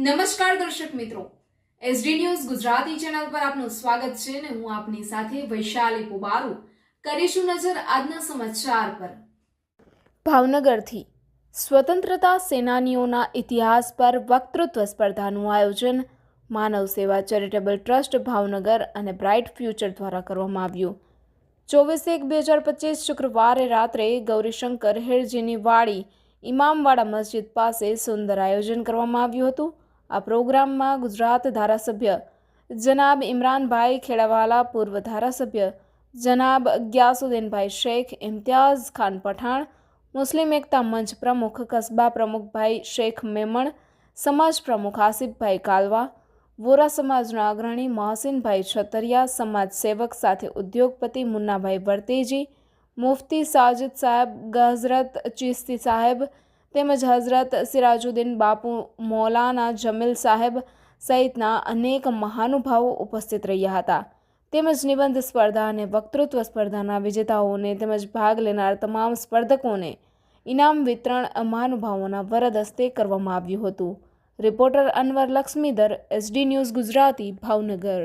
નમસ્કાર દર્શક મિત્રો, એસડી ન્યૂઝ ગુજરાતી ચેનલ પર આપનું સ્વાગત છે અને હું આપની સાથે વૈશાલી પુબારુ કરીશું નજર આજના સમાચાર પર। ભાવનગરથી સ્વતંત્રતા સેનાનીઓના ઇતિહાસ પર વક્તૃત્વ સ્પર્ધાનું આયોજન માનવ સેવા ચેરિટેબલ ટ્રસ્ટ ભાવનગર અને બ્રાઇટ ફ્યુચર દ્વારા કરવામાં આવ્યું। 24/1/2025 શુક્રવારે રાત્રે ગૌરીશંકર હિરજીની વાડી ઇમામવાડા મસ્જિદ પાસે સુંદર આયોજન કરવામાં આવ્યું હતું। આ પ્રોગ્રામમાં ગુજરાત ધારાસભ્ય જનાબ ઇમરાનભાઈ ખેડાવાલા, પૂર્વ ધારાસભ્ય જનાબ ગ્યાસુદ્દીનભાઈ શેખ, ઇમ્તિયાઝ ખાન પઠાણ, મુસ્લિમ એકતા મંચ પ્રમુખ કસ્બા પ્રમુખભાઈ શેખ મેમણ, સમાજ પ્રમુખ આસિફભાઈ કાલવા, વોરા સમાજના અગ્રણી મહસીનભાઈ છતરિયા, સમાજ સેવક સાથે ઉદ્યોગપતિ મુન્નાભાઈ વર્તેજી, મુફ્તી સાજિદ સાહેબ, હઝરત ચિશ્તી સાહેબ તેમજ હઝરત સિરાજુદ્દીન બાપુ, મૌલાના જમીલ સાહેબ સહિતના અનેક મહાનુભાવો ઉપસ્થિત રહ્યા હતા। તેમજ નિબંધ સ્પર્ધા અને વક્તૃત્વ સ્પર્ધાના વિજેતાઓને તેમજ ભાગ લેનાર તમામ સ્પર્ધકોને ઇનામ વિતરણ મહાનુભાવોના વરદ હસ્તે કરવામાં આવ્યું હતું। Reporter Anwar Lakshmidhar, SD news Gujarati, Bhavnagar.